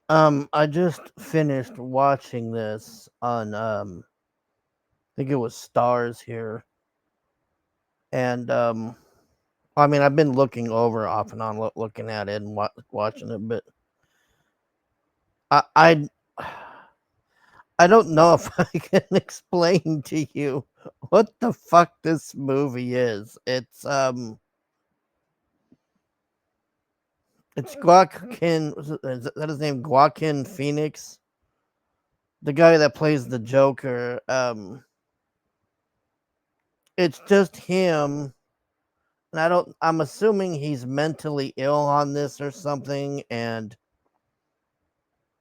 I just finished watching this on I think it was Stars here, and I mean I've been looking over off and on, looking at it and watching it, but I I I don't know if I can explain to you what the fuck this movie is. It's Joaquin. Is that his name? Joaquin Phoenix, the guy that plays the Joker. It's just him, and I'm assuming he's mentally ill on this or something, and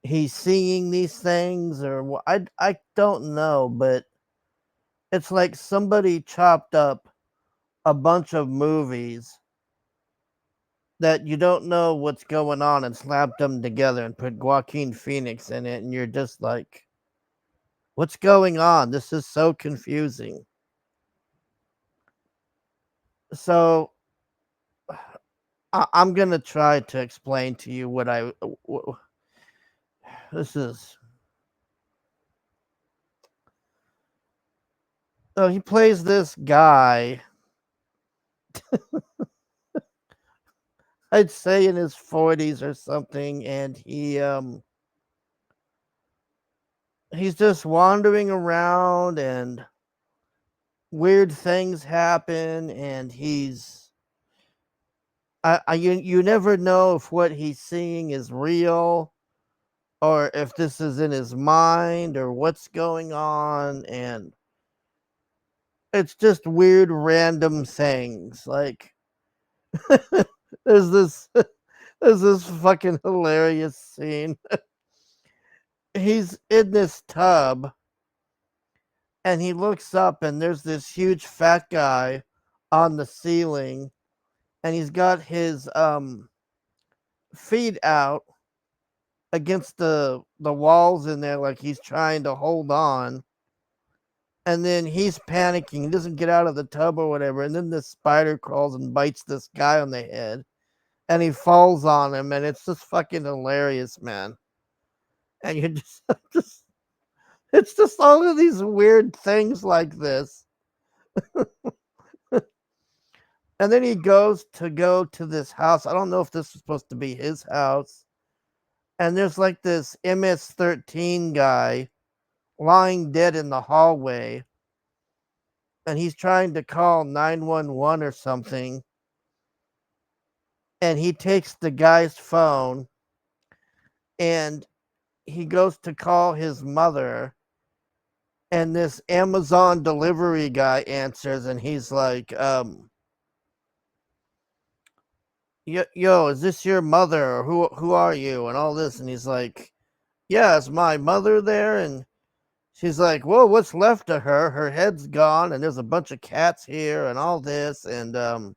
he's seeing these things, or I don't know, but it's like somebody chopped up a bunch of movies that you don't know what's going on and slapped them together and put Joaquin Phoenix in it, and you're just like, what's going on? This is so confusing. So I'm gonna try to explain to you what this is. So he plays this guy, I'd say in his 40s or something, and he's just wandering around, and weird things happen, and you never know if what he's seeing is real or if this is in his mind or what's going on, and it's just weird random things like there's this there's this fucking hilarious scene. He's in this tub and he looks up and there's this huge fat guy on the ceiling, and he's got his feet out against the walls in there like he's trying to hold on, and then he's panicking. He doesn't get out of the tub or whatever, and then this spider crawls and bites this guy on the head, and he falls on him, and it's just fucking hilarious, man. And you just, just it's just all of these weird things like this. And then he go to this house. I don't know if this was supposed to be his house. And there's like this MS-13 guy lying dead in the hallway, and he's trying to call 911 or something, and he takes the guy's phone and he goes to call his mother, and this Amazon delivery guy answers, and he's like, yo, is this your mother, or who are you, and all this, and he's like, yeah, is my mother there? And she's like, well, what's left of her? Her head's gone, and there's a bunch of cats here, and all this, and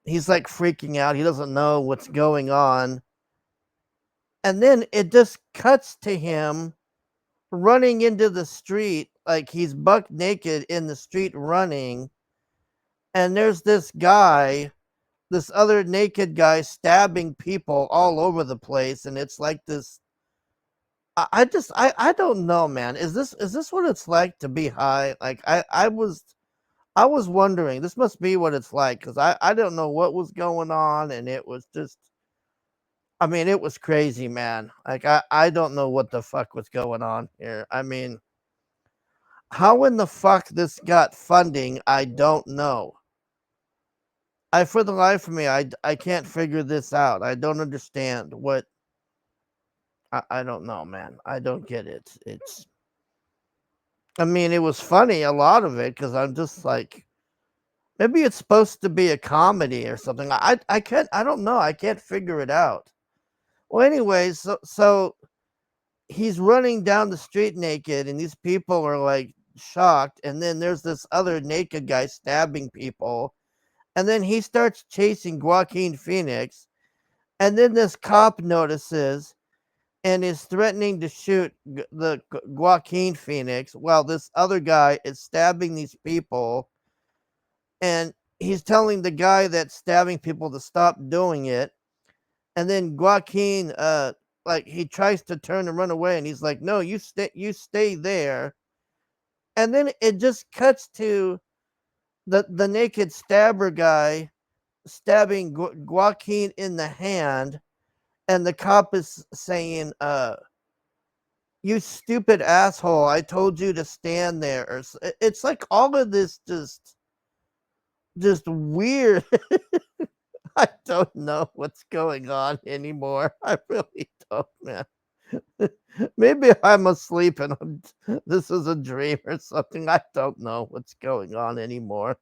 he's like freaking out. He doesn't know what's going on. And then it just cuts to him running into the street, like he's buck naked in the street running. And there's this guy, this other naked guy, stabbing people all over the place. And it's like this. I don't know, man. Is this what it's like to be high? Like I was wondering. This must be what it's like, because I don't know what was going on, and it was just, I mean, it was crazy, man. Like I don't know what the fuck was going on here. I mean, how in the fuck this got funding, I don't know. I For the life of me, I can't figure this out. I don't understand what, I don't know, man. I don't get it. I mean, it was funny, a lot of it, because I'm just like, maybe it's supposed to be a comedy or something. I don't know. I can't figure it out. Well, anyways, so he's running down the street naked, and these people are like shocked, and then there's this other naked guy stabbing people, and then he starts chasing Joaquin Phoenix, and then this cop notices and is threatening to shoot Joaquin Phoenix while this other guy is stabbing these people, and he's telling the guy that's stabbing people to stop doing it. And then Joaquin like he tries to turn and run away, and he's like, "No, you stay there." And then it just cuts to the naked stabber guy stabbing Joaquin in the hand, and the cop is saying, "You stupid asshole! I told you to stand there." It's like all of this just weird. I don't know what's going on anymore. I really don't, man. Maybe I'm asleep and this is a dream or something. I don't know what's going on anymore.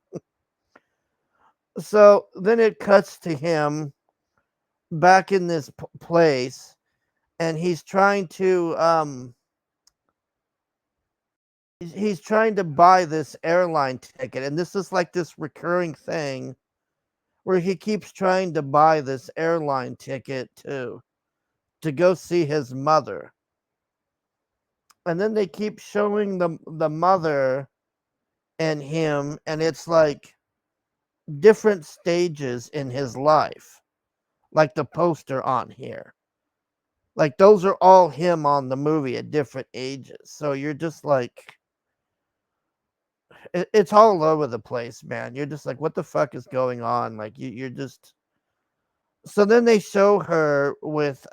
So then it cuts to him back in this place, and he's trying to buy this airline ticket, and this is like this recurring thing where he keeps trying to buy this airline ticket to go see his mother. And then they keep showing the mother and him, and it's like different stages in his life, like the poster on here. Like those are all him on the movie at different ages. So you're just like, it's all over the place, man. You're just like, what the fuck is going on? Like you're just. So then they show her with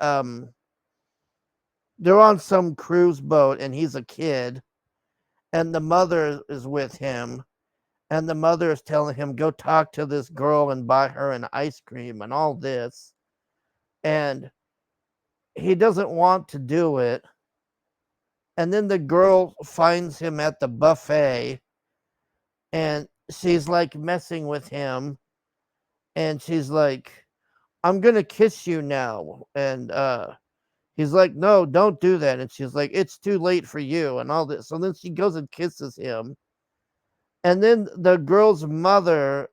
they're on some cruise boat, and he's a kid, and the mother is with him, and the mother is telling him, go talk to this girl and buy her an ice cream and all this, and he doesn't want to do it. And then the girl finds him at the buffet, and she's like messing with him, and she's like, I'm gonna kiss you now. And he's like, no, don't do that. And she's like, it's too late for you and all this. So then she goes and kisses him. And then the girl's mother,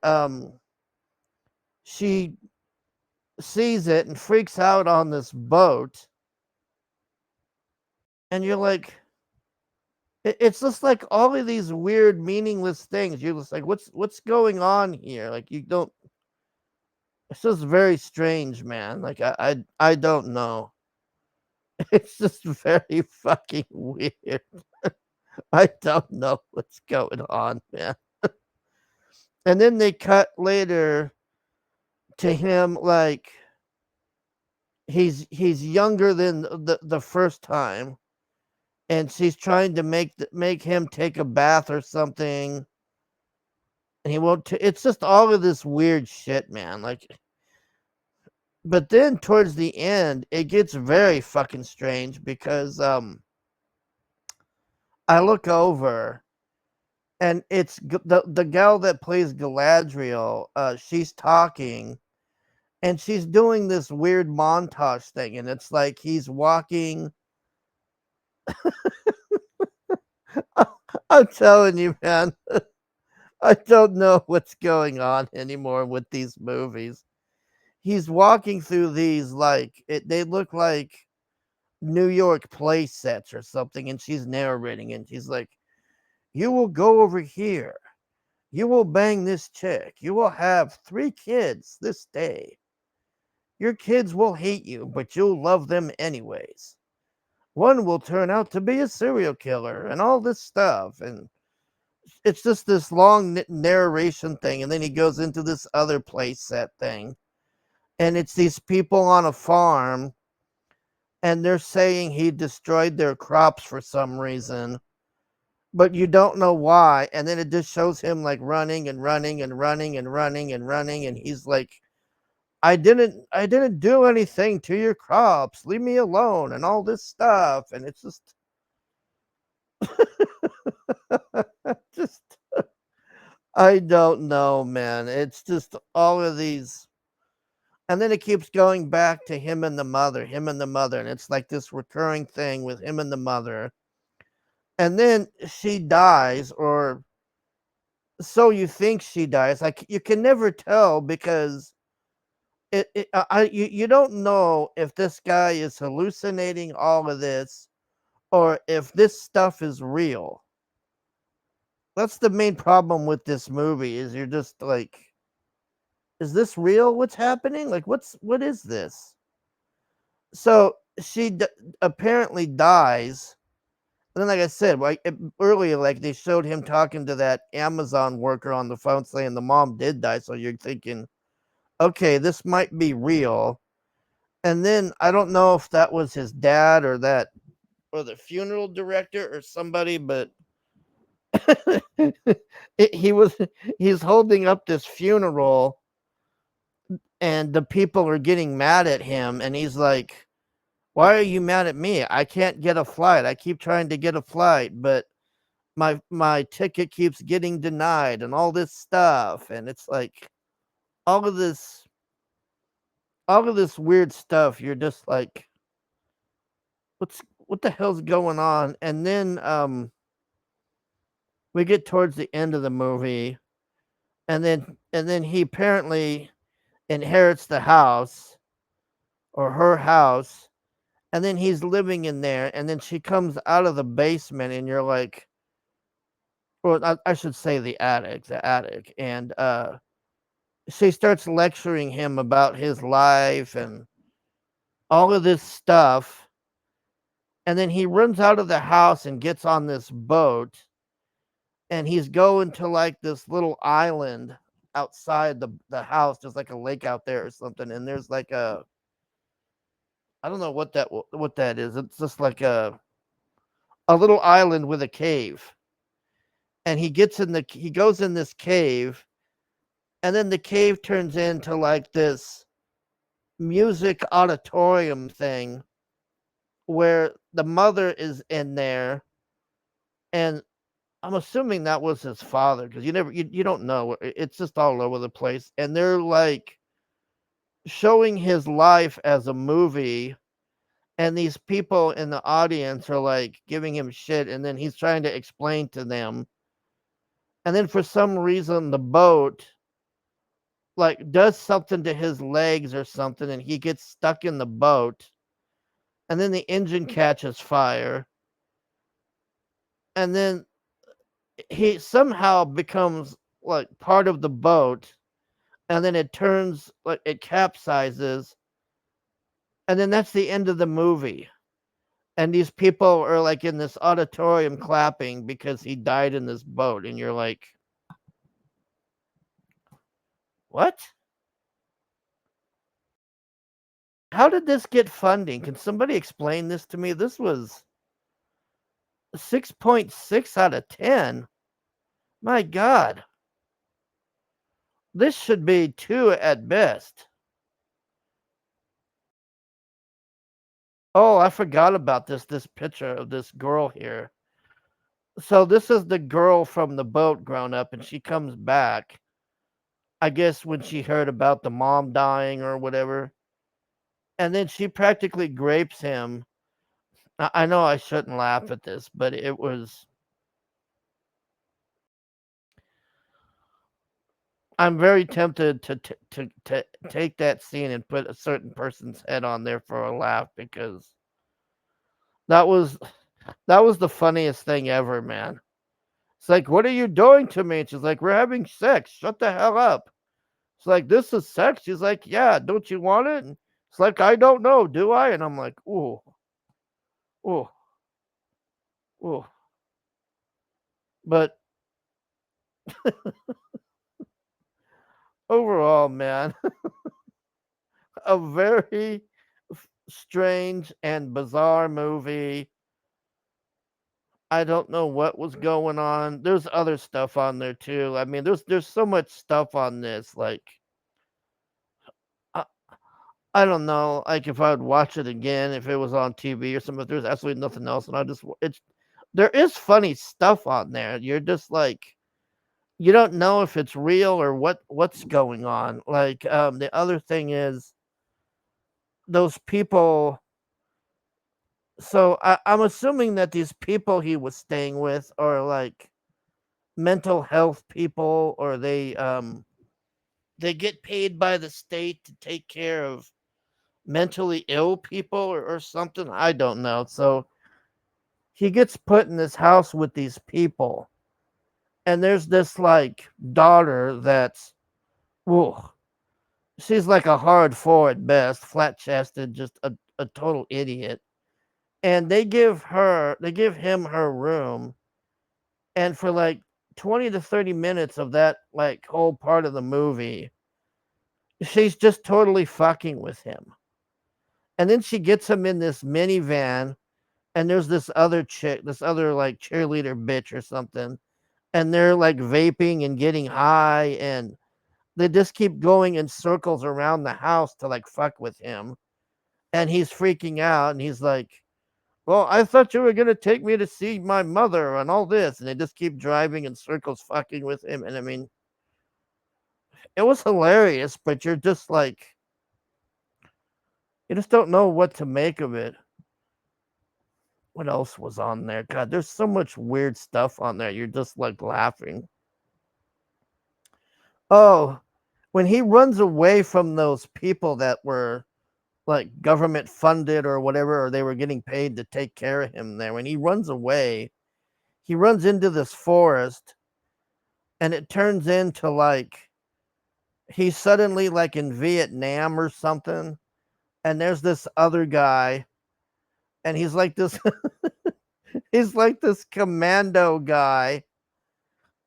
she sees it and freaks out on this boat. And you're like, it's just like all of these weird, meaningless things. You're just like, what's going on here? Like you don't. It's just very strange, man. Like I don't know. It's just very fucking weird. I don't know what's going on, man. And then they cut later to him like he's younger than the first time, and she's trying to make him take a bath or something, and he won't. It's just all of this weird shit, man. Like, but then towards the end, it gets very fucking strange because I look over, and it's the gal that plays Galadriel. She's talking, and she's doing this weird montage thing, and it's like he's walking. I'm telling you, man, I don't know what's going on anymore with these movies. He's walking through these they look like New York play sets or something, and she's narrating, and she's like, you will go over here, you will bang this chick, you will have 3 kids this day, your kids will hate you, but you'll love them anyways, one will turn out to be a serial killer, and all this stuff. And it's just this long narration thing, and then he goes into this other place set thing, and it's these people on a farm, and they're saying he destroyed their crops for some reason, but you don't know why. And then it just shows him like running and running and running and running and running, and he's like, I didn't do anything to your crops, leave me alone, and all this stuff. And it's just I don't know, man. It's just all of these. And then it keeps going back to him and the mother. And it's like this recurring thing with him and the mother. And then she dies, or so you think she dies. Like you can never tell because you don't know if this guy is hallucinating all of this or if this stuff is real. That's the main problem with this movie is you're just like, is this real? What's happening? Like what is this? So she apparently dies. And then, like I said, like earlier, like they showed him talking to that Amazon worker on the phone saying the mom did die. So you're thinking, okay, this might be real. And then I don't know if that was his dad or that or the funeral director or somebody, but he was he's holding up this funeral and the people are getting mad at him and he's like, why are you mad at me? I can't get a flight. I keep trying to get a flight, but my ticket keeps getting denied and all this stuff. And it's like all of this all of this weird stuff. You're just like, what the hell's going on? And then we get towards the end of the movie and then he apparently inherits the house or her house, and then he's living in there, and then she comes out of the basement and you're like, or I should say the attic, and she starts lecturing him about his life and all of this stuff, and then he runs out of the house and gets on this boat, and he's going to like this little island outside the house, just like a lake out there or something, and there's like a, I don't know what that is. It's just like a little island with a cave. And he goes in this cave, and then the cave turns into like this music auditorium thing where the mother is in there, and I'm assuming that was his father because you don't know. It's just all over the place, and they're like showing his life as a movie, and these people in the audience are like giving him shit, and then he's trying to explain to them, and then for some reason the boat like does something to his legs or something, and he gets stuck in the boat, and then the engine catches fire, and then he somehow becomes like part of the boat, and then it turns like it capsizes, and then that's the end of the movie. And these people are like in this auditorium clapping because he died in this boat, and you're like, what? How did this get funding? Can somebody explain this to me? This was 6.6 out of 10. My God. This should be 2 at best. Oh, I forgot about this picture of this girl here. So this is the girl from the boat grown up, and she comes back, I guess when she heard about the mom dying or whatever, and then she practically grapes him. I know I shouldn't laugh at this, but it was, I'm very tempted to take that scene and put a certain person's head on there for a laugh because that was that was the funniest thing ever, man. It's like, "What are you doing to me?" And she's like, "We're having sex. Shut the hell up." It's like, "This is sex?" She's like, "Yeah, don't you want it?" And it's like, "I don't know, do I?" And I'm like, "Ooh, ooh, ooh." But overall, man, a very strange and bizarre movie. I don't know what was going on. There's other stuff on there too. I mean, there's so much stuff on this. Like, I, I don't know. Like, if I would watch it again, if it was on TV or something, if there's absolutely nothing else, and I just it's there is funny stuff on there. You're just like, you don't know if it's real or what's going on. Like, the other thing is those people. So I'm assuming that these people he was staying with are like mental health people, or they get paid by the state to take care of mentally ill people or something. I don't know. So he gets put in this house with these people, and there's this like daughter that's, whoa, She's like a hard four at best, flat chested, just a total idiot. And they give him her room, and for like 20 to 30 minutes of that like whole part of the movie, she's just totally fucking with him. And then she gets him in this minivan, and there's this other chick, this other like cheerleader bitch or something, and they're like vaping and getting high, and they just keep going in circles around the house to like fuck with him. And he's freaking out, and he's like, well, I thought you were gonna take me to see my mother and all this, and they just keep driving in circles fucking with him. And I mean, it was hilarious, but you're just like, you just don't know what to make of it. What else was on there? God, there's so much weird stuff on there. You're just like laughing. Oh, when he runs away from those people that were like government funded or whatever, or they were getting paid to take care of him there, when he runs away, he runs into this forest, and it turns into like he's suddenly like in Vietnam or something. And there's this other guy, and he's like this he's like this commando guy,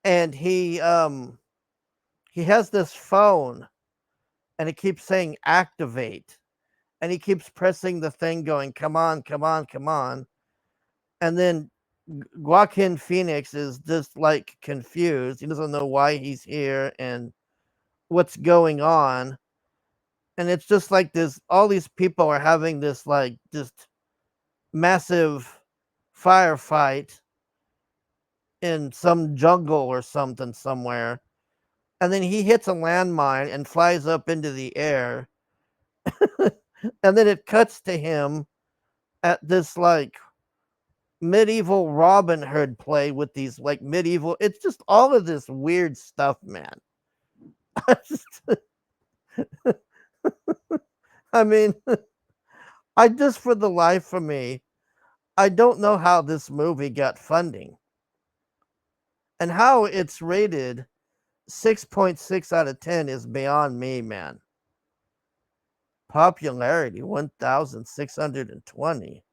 and he has this phone, and it keeps saying activate, and he keeps pressing the thing going, come on, come on, come on. And then Joaquin Phoenix is just like confused. He doesn't know why he's here and what's going on. And it's just like this, all these people are having this like just massive firefight in some jungle or something somewhere. And then he hits a landmine and flies up into the air. And then it cuts to him at this like medieval Robin Hood play with these like medieval, it's just all of this weird stuff, man. I mean, I just, for the life of me, I don't know how this movie got funding and how it's rated 6.6 out of 10 is beyond me, man. Popularity 1,620.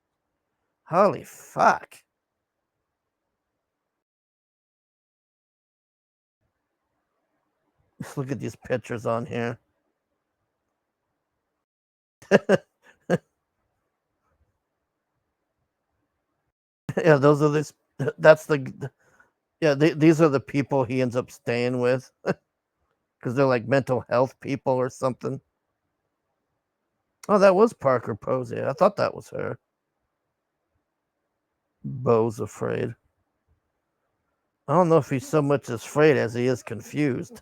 Holy fuck. Let's look at these pictures on here. Yeah, those are this. That's the. Yeah, these are the people he ends up staying with because they're like mental health people or something. Oh, that was Parker Posey. I thought that was her. Beau's afraid. I don't know if he's so much as afraid as he is confused.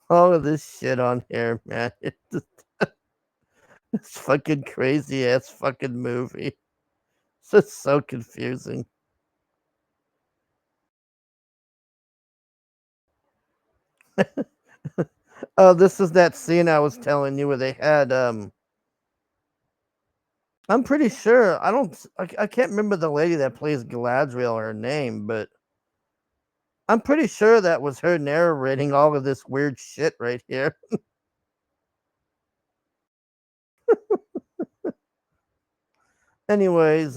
All of this shit on here, man. It's fucking crazy ass fucking movie. It's just so confusing. Oh, this is that scene I was telling you where they had I'm pretty sure I can't remember the lady that plays Galadriel her name, but I'm pretty sure that was her narrating all of this weird shit right here. Anyways,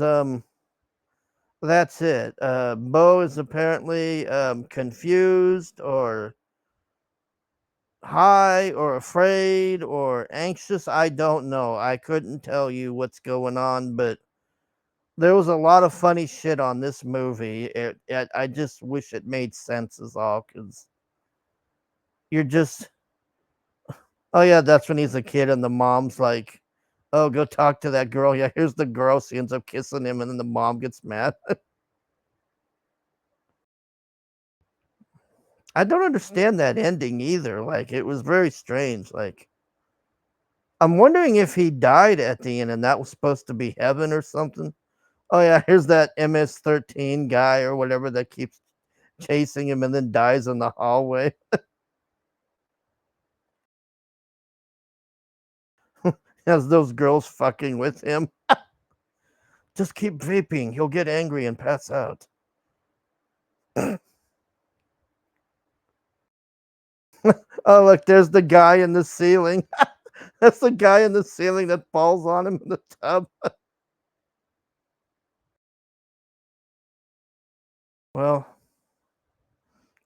that's it. Beau is apparently confused or high or afraid or anxious. I don't know. I couldn't tell you what's going on, but there was a lot of funny shit on this movie. I just wish it made sense, is all, because you're just, oh yeah, that's when he's a kid and the mom's like, oh, go talk to that girl. Yeah, here's the girl. She ends up kissing him, and then the mom gets mad. I don't understand that ending either. Like, it was very strange. Like, I'm wondering if he died at the end and that was supposed to be heaven or something. Oh yeah, here's that MS-13 guy or whatever that keeps chasing him and then dies in the hallway. Has those girls fucking with him. Just keep vaping. He'll get angry and pass out. Oh, look, there's the guy in the ceiling. That's the guy in the ceiling that falls on him in the tub. Well,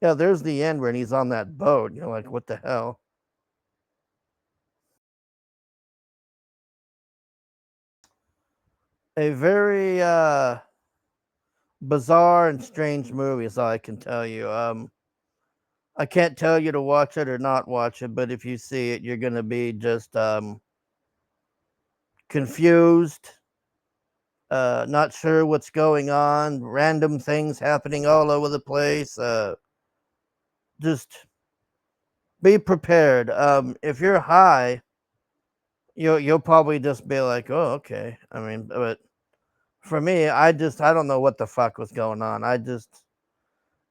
yeah, there's the end when he's on that boat. You're like, what the hell? A very bizarre and strange movie is all I can tell you. I can't tell you to watch it or not watch it, but if you see it, you're gonna be just confused, not sure what's going on, random things happening all over the place. Just be prepared. If you're high, you'll probably just be like, "Oh, okay." I mean, but for me, I don't know what the fuck was going on.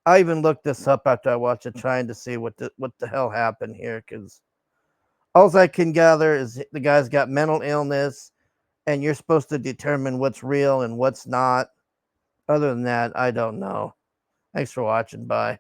I even looked this up after I watched it, trying to see what the hell happened here, because all I can gather is the guy's got mental illness, and you're supposed to determine what's real and what's not. Other than that, I don't know. Thanks for watching. Bye.